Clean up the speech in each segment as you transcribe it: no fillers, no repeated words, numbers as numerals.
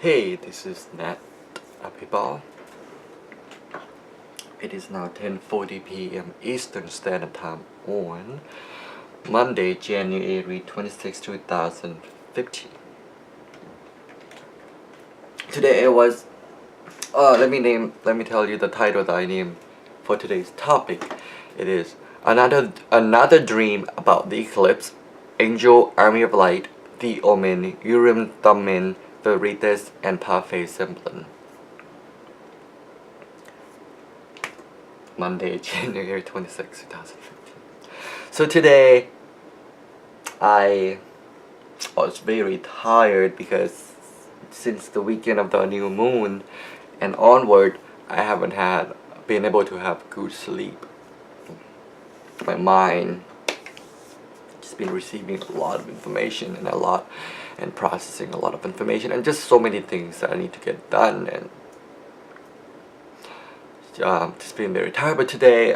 Hey, this is Apibal. It is now 10:40 p.m. Eastern Standard Time on Monday, January 26, 2015. Today it was let me tell you the title that I named for today's topic. It is another dream about the eclipse, Angel.Army of light, the Omen, Urim.Thummim, Veritas, and Semblan. Monday, January 26, 2015. So today, I was very tired because since the weekend of the new moon and onward, I haven't been able to have good sleep. My mind just been receiving a lot of information and processing a lot of information and just so many things that I need to get done, and just being very tired. But today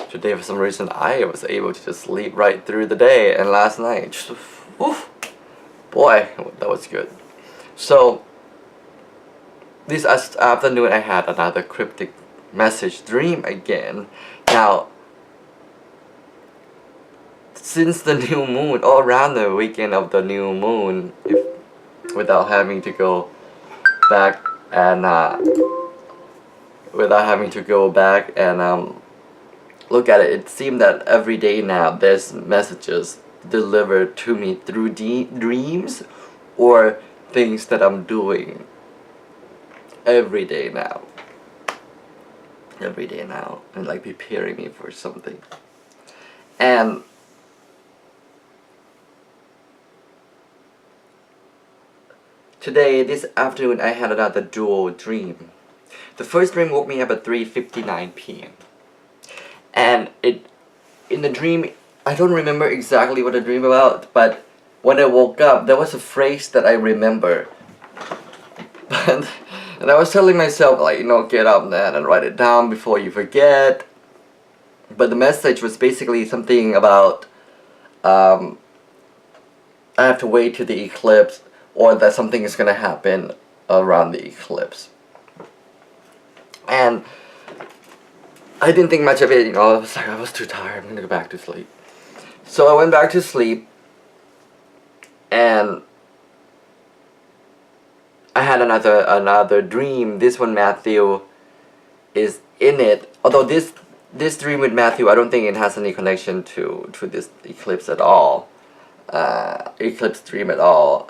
today for some reason I was able to just sleep right through the day, and last night just boy, that was good. So this afternoon I had another cryptic message dream again. Now since the new moon, all around the weekend of the new moon, without having to go back and look at it, it seemed that every day now there's messages delivered to me through dreams or things that I'm doing every day now, and like preparing me for something. And today, this afternoon, I had another dual dream. The first dream woke me up at 3:59 p.m. And in the dream, I don't remember exactly what the dream about, but when I woke up, there was a phrase that I remember. And I was telling myself, like, get up then and write it down before you forget. But the message was basically something about, I have to wait till the eclipse, or that something is gonna happen around the eclipse. And I didn't think much of it, I was too tired, I'm gonna go back to sleep. So I went back to sleep, and I had another dream. This one, Matthew is in it. Although this dream with Matthew, I don't think it has any connection to this eclipse at all. Eclipse dream at all.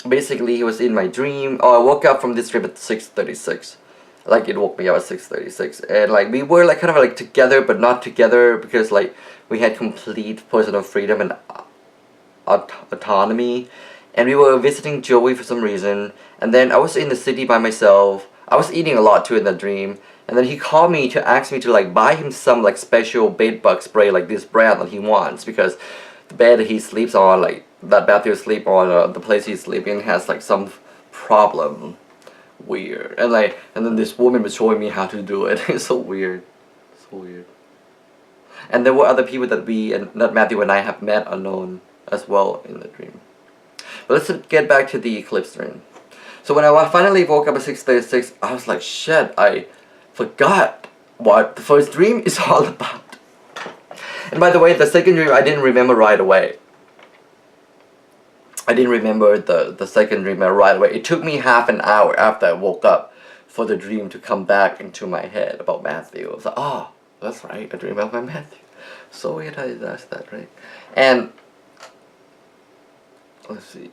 Basically, he was in my dream. I woke up from this dream at 6:36. Like, it woke me up at 6:36, and like we were like kind of like together but not together, because like we had complete personal freedom and autonomy, and we were visiting Joey for some reason. And then I was in the city by myself. I was eating a lot too in the dream, and then he called me to ask me to like buy him some like special bed bug spray, like this brand that he wants, because the bed he sleeps on, like that Matthew sleep on, the place he's sleeping has like some problem. Weird. And then this woman was showing me how to do it. It's so weird. So weird. And there were other people that not Matthew and I, have met unknown as well in the dream. But let's get back to the eclipse dream. So when I finally woke up at 6:36, I was like, shit, I forgot what the first dream is all about. And by the way, the second dream I didn't remember right away. I didn't remember the second dream right away. It took me half an hour after I woke up for the dream to come back into my head about Matthew. I was like, oh, that's right, I dream about my Matthew. So weird how it does that, right? And let's see.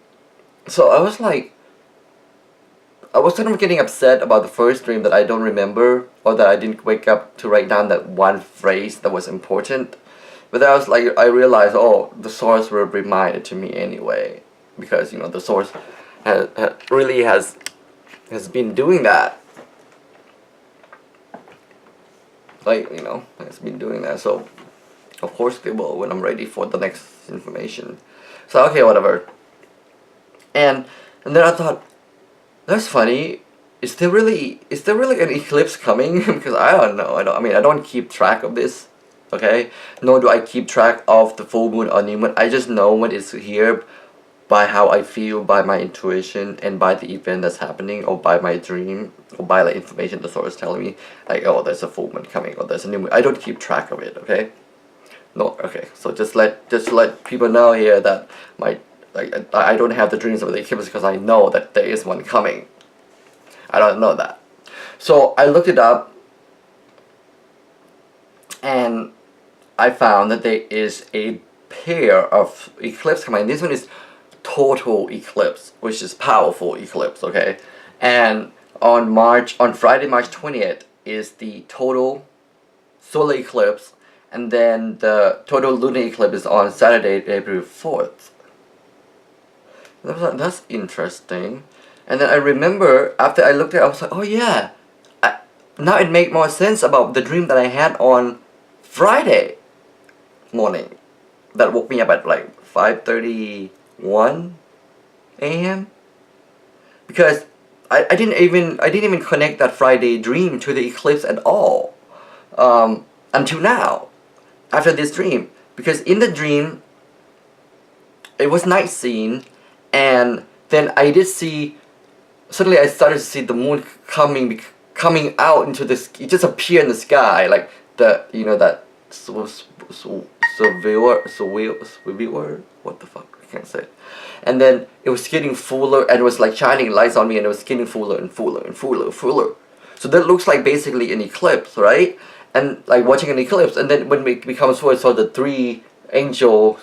So I was kind of getting upset about the first dream that I don't remember, or that I didn't wake up to write down that one phrase that was important. But then I realized, oh, the source will remind it to me anyway. Because the source really has been doing that, has been doing that. So of course they will when I'm ready for the next information. So okay, whatever. And then I thought, that's funny. Is there really an eclipse coming? Because I don't know. I don't keep track of this. Okay, nor do I keep track of the full moon or new moon. I just know when it's here by how I feel, by my intuition, and by the event that's happening, or by my dream, or by the information the source is telling me, like, oh, there's a full moon coming, or there's a new moon. I don't keep track of it, okay? No, okay. So just let people know here that I don't have the dreams of the eclipse because I know that there is one coming. I don't know that. So I looked it up, and I found that there is a pair of eclipse coming. This one is total eclipse, which is powerful eclipse, okay? And on Friday, March 20th is the total solar eclipse, and then the total lunar eclipse is on Saturday, April 4th. That's interesting. And then I remember, after I looked at it, I was like, oh yeah, now it made more sense about the dream that I had on Friday morning that woke me up at like 5:31 a.m. because I didn't even connect that Friday dream to the eclipse at all until now, after this dream, because in the dream it was night scene, and then I did see, suddenly I started to see the moon coming out into this, it just appeared in the sky, like the, you know, that surveyor, what the fuck, I can't say it. And then it was getting fuller, and it was like shining lights on me, and it was getting fuller and fuller and fuller. So that looks like basically an eclipse, right? And like watching an eclipse, and then when it becomes full, I saw the 3 angels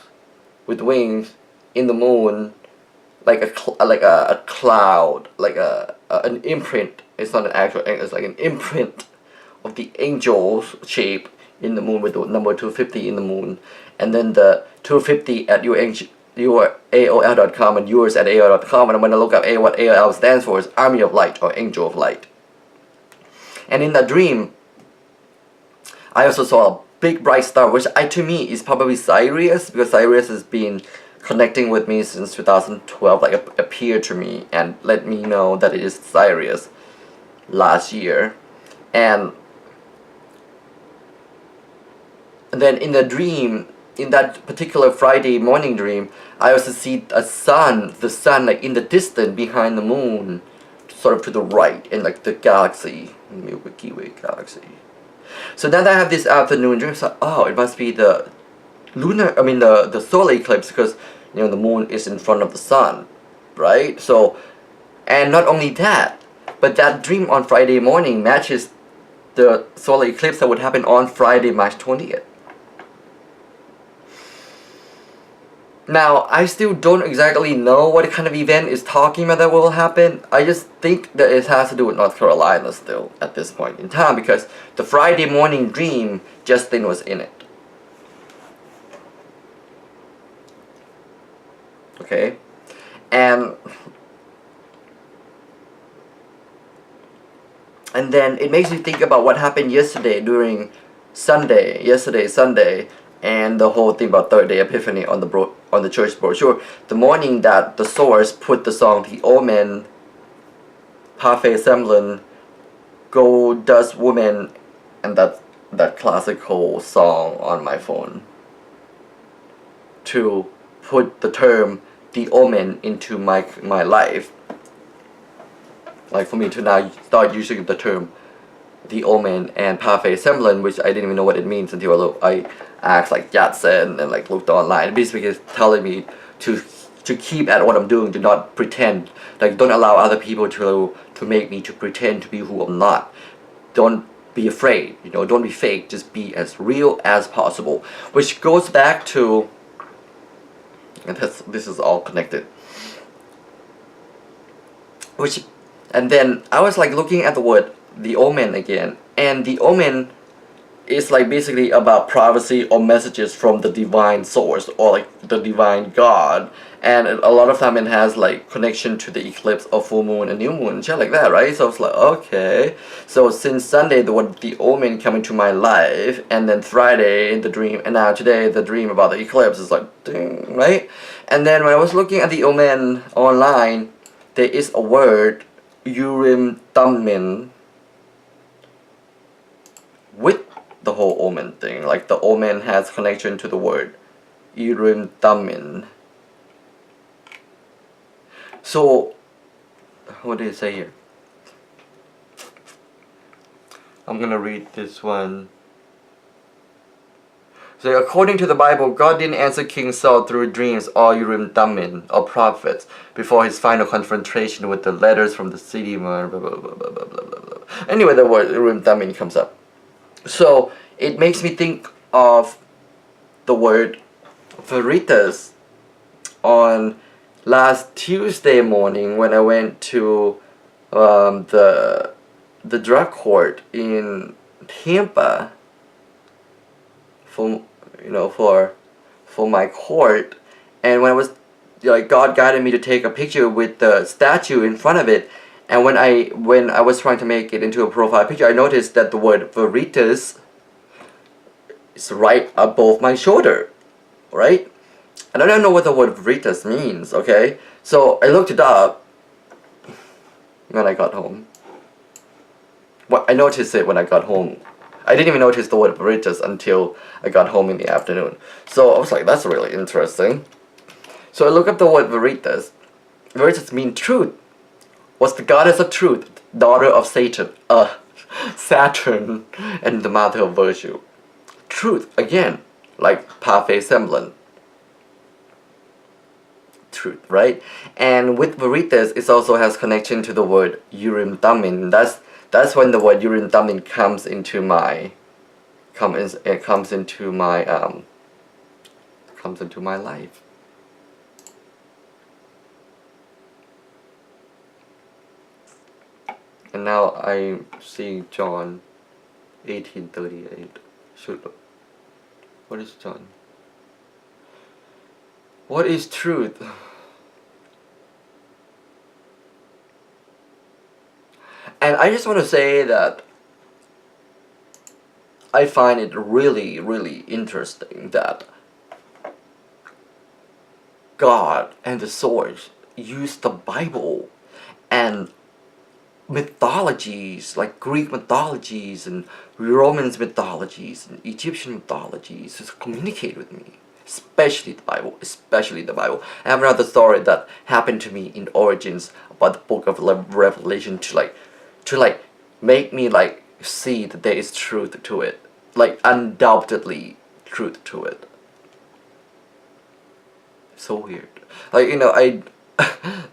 with wings in the moon, like a cloud, like an imprint. It's not an actual, it's like an imprint of the angel's shape in the moon with the number 250 in the moon, and then the 250 at your AOL.com and yours at AOL.com, and I'm going to look up what AOL stands for is Army of Light or Angel of Light. And in that dream, I also saw a big bright star, which to me is probably Sirius, because Sirius has been connecting with me since 2012, like appeared to me and let me know that it is Sirius last year. And then in the dream, in that particular Friday morning dream, I also see the sun like in the distance behind the moon, sort of to the right, in like the galaxy, Milky Way galaxy. So then I have this afternoon dream, so oh, it must be the the solar eclipse, because you know the moon is in front of the sun, right? So, and not only that, but that dream on Friday morning matches the solar eclipse that would happen on Friday, March 20th. Now, I still don't exactly know what kind of event is talking about that will happen. I just think that it has to do with North Carolina still at this point in time, because the Friday morning dream, Justin was in it. Okay? And then it makes you think about what happened yesterday during Sunday, and the whole thing about Third Day Epiphany on the church brochure. The morning that the source put the song The Omen, Parfait Semblan, Go Dust Woman, and that classical song on my phone, to put the term The Omen into my life. Like for me to now start using the term The Omen and Parfait Semblan, which I didn't even know what it means until I asked like Yatsen and like looked online. Basically it's telling me to keep at what I'm doing, to not pretend, like don't allow other people to make me to pretend to be who I'm not. Don't be afraid, you know, don't be fake, just be as real as possible. Which goes back to, and this is all connected. And then I was like looking at the word The Omen again, and The Omen is like basically about prophecy or messages from the divine source or like the divine God, and a lot of time it has like connection to the eclipse or full moon and new moon, shit like that, right? So it's like, okay, so since Sunday the Omen come into my life, and then Friday in the dream, and now today the dream about the eclipse is like ding, right? And then when I was looking at the Omen online, there is a word Urim.Thummim with the whole Omen thing, like the Omen has connection to the word Urim.Thummim. So, what did it say here? I'm gonna read this one. So according to the Bible, God didn't answer King Saul through dreams or Urim.Thummim or prophets before his final confrontation with the letters from the city. Blah, blah, blah, blah, blah, blah, blah, blah. Anyway, the word Urim.Thummim comes up. So it makes me think of the word Veritas on last Tuesday morning when I went to the drug court in Tampa for my court, and when I was God guided me to take a picture with the statue in front of it, and when I was trying to make it into a profile picture, I noticed that the word Veritas is right above my shoulder, right? And I don't know what the word Veritas means, okay? So I looked it up when I got home. Well, I noticed it when I got home. I didn't even notice the word Veritas until I got home in the afternoon. So I was like, that's really interesting. So I looked up the word Veritas. Veritas means truth. Was the goddess of truth, daughter of Satan, Saturn, and the mother of virtue. Truth, again, like parfait Semblan. Truth, right? And with Veritas, it also has connection to the word Urim.Thummim. That's when the word Urim.Thummim comes into my life. And now I see John 18:38. What is John? What is truth? And I just want to say that I find it really, really interesting that God and the source use the Bible and mythologies like Greek mythologies and Roman mythologies and Egyptian mythologies to communicate with me. Especially the Bible. I have another story that happened to me in Origins about the book of Revelation to make me see that there is truth to it. Undoubtedly truth to it. So weird.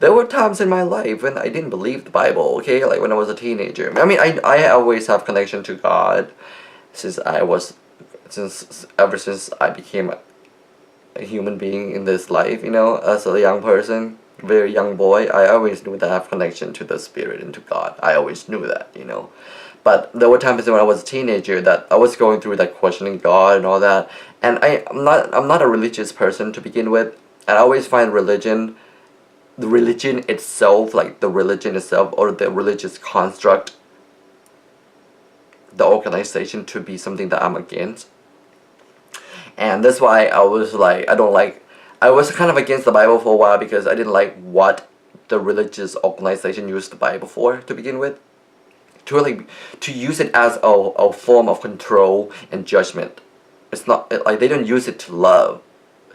There were times in my life when I didn't believe the Bible, okay? When I was a teenager. I mean, I always have connection to God ever since I became a human being in this life, as a young person, very young boy. I always knew that I have connection to the Spirit and to God. I always knew that, But there were times when I was a teenager that I was going through questioning God and all that. And I'm not a religious person to begin with. And I always find the religion itself or the religious construct, the organization, to be something that I'm against. And that's why I was I was kind of against the Bible for a while because I didn't like what the religious organization used the Bible for to begin with. To use it as a form of control and judgment. It's not they don't use it to love,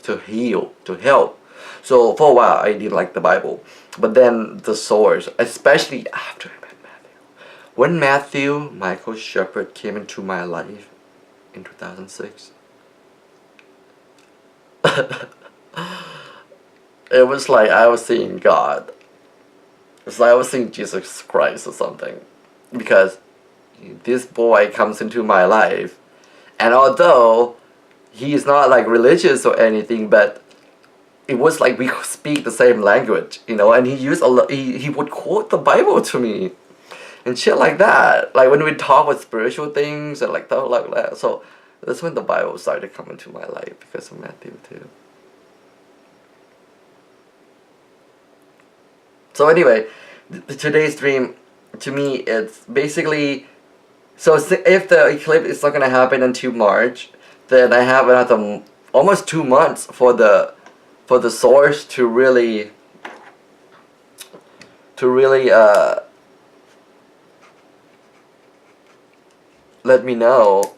to heal, to help. So for a while I didn't like the Bible. But then the source, especially after I met Matthew. When Matthew Michael Shepard came into my life in 2006, it was like I was seeing God. It's like I was seeing Jesus Christ or something. Because this boy comes into my life, and although he is not religious or anything, but it was like we speak the same language, and he would quote the Bible to me and shit like that. When we talk about spiritual things and stuff like that. So that's when the Bible started coming to my life because of Matthew too. So anyway, today's dream, to me, it's basically, so if the eclipse is not going to happen until March, then I have another almost 2 months for the source to really let me know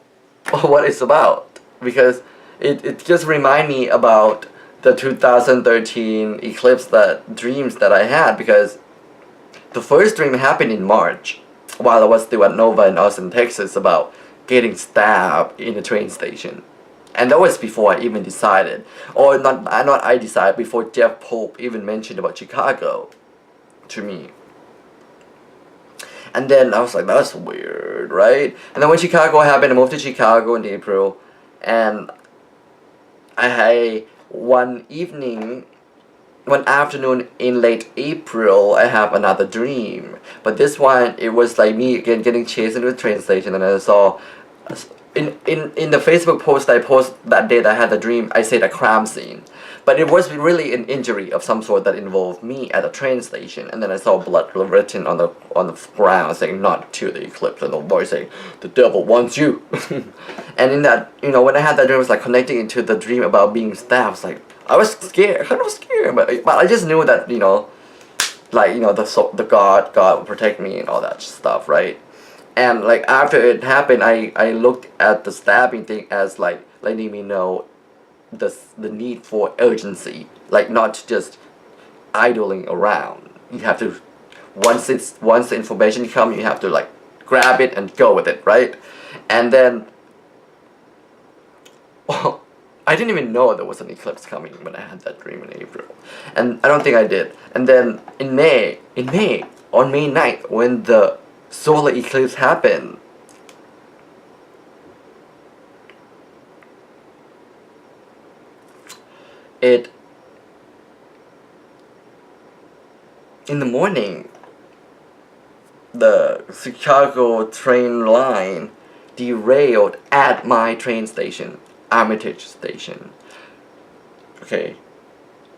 what it's about, because it just remind me about the 2013 eclipse dreams that I had, because the first dream happened in March while I was still at Nova in Austin, Texas, about getting stabbed in a train station. And that was before I even decided, or not I decided, before Jeff Pope even mentioned about Chicago to me. And then I was like, that's weird, right? And then when Chicago happened, I moved to Chicago in April, and I had one afternoon in late April, I have another dream. But this one, it was like me again getting chased into a train station, and I saw in the Facebook post I posted that day that I had the dream, I said a crime scene. But it was really an injury of some sort that involved me at a train station, and then I saw blood written on the ground saying, "Not to the eclipse," and the voice saying, "The devil wants you." And in that, when I had that dream, I was like connecting into the dream about being stabbed. I was scared, kind of scared, but I just knew that the God would protect me and all that stuff, right? And like after it happened, I looked at the stabbing thing as like letting me know the need for urgency, like not just idling around. You have to, once the information comes, you have to like grab it and go with it, right? And then I didn't even know there was an eclipse coming when I had that dream in April, and I don't think I did. And then in May, on May 9th, when the solar eclipse happened, in the morning, the Chicago train line derailed at my train station, Armitage Station. Okay,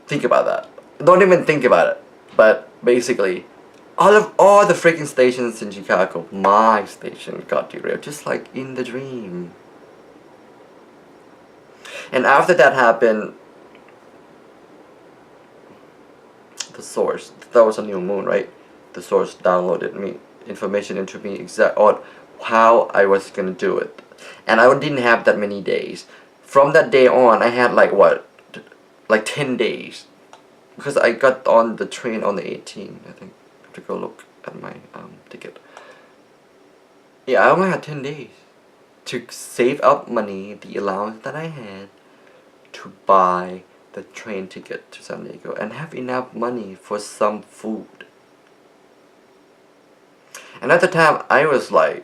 think about that. Don't even think about it. But basically, all the freaking stations in Chicago, my station got derailed, just like in the dream. And after that happened, the source, that was a new moon, right? The source downloaded me information into me on how I was gonna do it, and I didn't have that many days. From that day on, I had like 10 days, because I got on the train on the 18th. I think I have to go look at my ticket. Yeah, I only had 10 days to save up money, the allowance that I had, to buy the train ticket to San Diego and have enough money for some food. And at the time, I was like,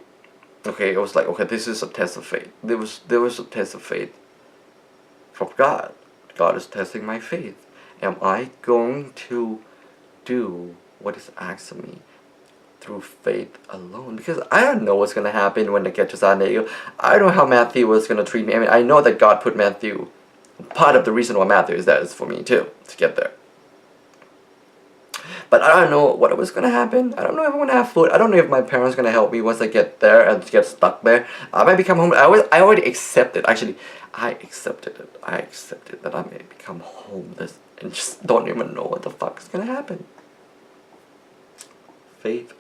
okay, this is a test of faith. There was a test of faith from God. God is testing my faith. Am I going to do what is asked of me through faith alone? Because I don't know what's gonna happen when I get to San Diego. I don't know how Matthew was gonna treat me. I mean, I know that God put Matthew. Part of the reason why Matthew is there is for me too, to get there. But I don't know what was gonna happen. I don't know if I'm gonna have food. I don't know if my parents gonna help me once I get there and get stuck there. I might become homeless. I already accepted. Actually, I accepted it. I accepted that I may become homeless and just don't even know what the fuck is gonna happen. Faith.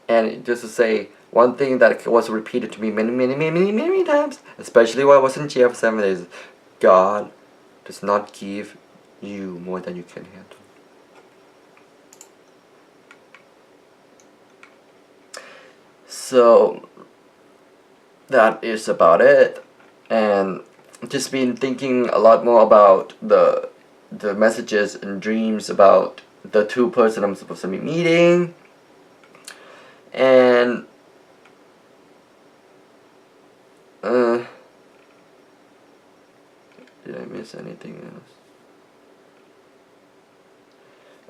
And just to say, one thing that was repeated to me many times, especially while I was in jail for 7 days, God does not give you more than you can handle. So that is about it, and just been thinking a lot more about the messages and dreams about the two person I'm supposed to be meeting, and did I miss anything else?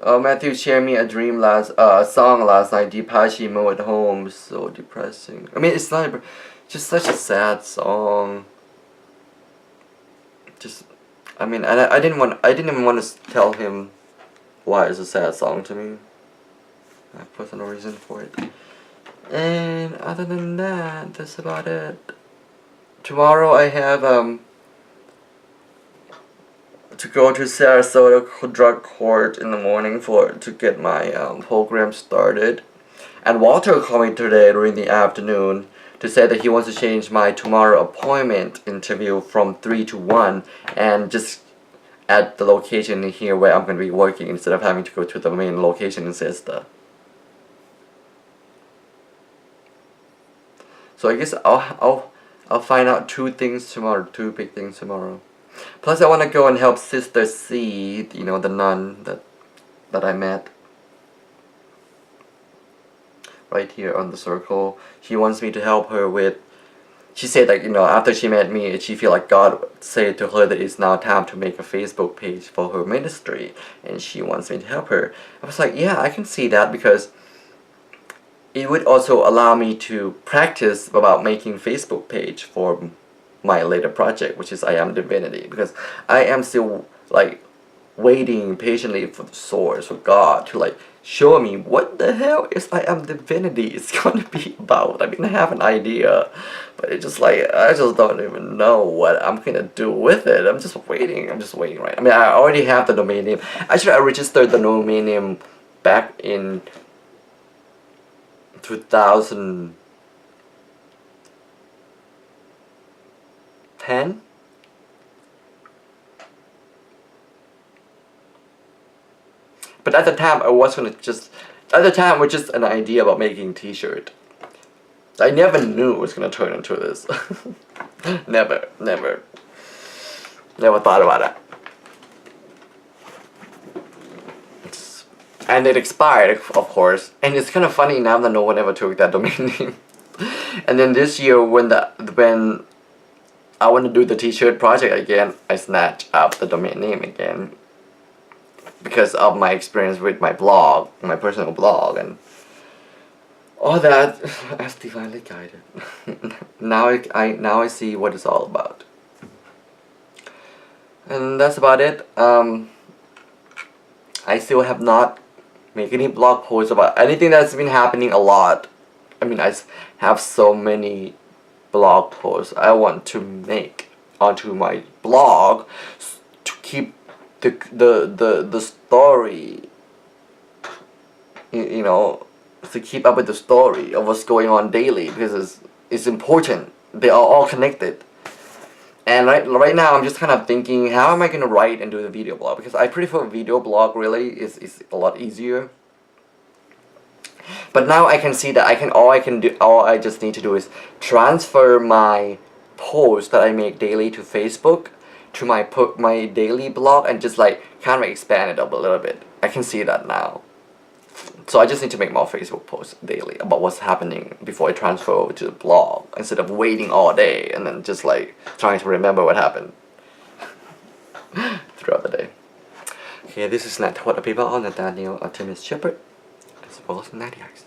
Oh, Matthew shared me a song last night, Deepashi Mo at Home. So depressing. I mean, it's not just such a sad song. I didn't even want to tell him why it's a sad song to me. I have personal reason for it. And other than that, that's about it. Tomorrow I have to go to Sarasota Drug Court in the morning to get my program started. And Walter called me today during the afternoon to say that he wants to change my tomorrow appointment interview from 3 to 1 and just at the location here where I'm going to be working instead of having to go to the main location in Sister. So I guess I'll find out 2 things tomorrow, 2 big things tomorrow. Plus I want to go and help Sister C, you know, the nun that I met. Right here on the circle. She wants me to help her with, she said like, you know, after she met me, she feel like God said to her that it's now time to make a Facebook page for her ministry, and she wants me to help her. I was like, yeah, I can see that, because it would also allow me to practice about making Facebook page for my later project, which is I Am Divinity, because I am still like waiting patiently for the source, for God to like show me what the hell is I Am Divinity is gonna be about. I mean, I have an idea, but it's just like, I just don't even know what I'm gonna do with it. I'm just waiting, right? I mean, I already have the domain name. Actually, I registered the domain name back in 2010. But at the time, it was just an idea about making t-shirt. I never knew it was gonna turn into this. never thought about it. And it expired, of course. And it's kind of funny now that no one ever took that domain name. And then this year, when I want to do the t-shirt project again, I snatched up the domain name again, because of my experience with my blog, my personal blog, and all that. As divinely guided. now I see what it's all about. And that's about it. I still have not made any blog posts about anything that's been happening a lot. I mean, I have so many blog posts I want to make onto my blog to keep the story, you know, to keep up with the story of what's going on daily, because it's important. They are all connected. And right now I'm just kind of thinking, how am I going to write and do the video blog? Because I prefer video blog, really. Is a lot easier. But now I can see that all I just need to do is transfer my posts that I make daily to Facebook, to my daily blog, and just like kind of expand it up a little bit. I can see that now. So I just need to make more Facebook posts daily about what's happening before I transfer over to the blog, instead of waiting all day and then just like trying to remember what happened throughout the day. Okay, this is Nattawat, Apibal, Nathaniel, Artemis, Shepherd, as well as NattyICE.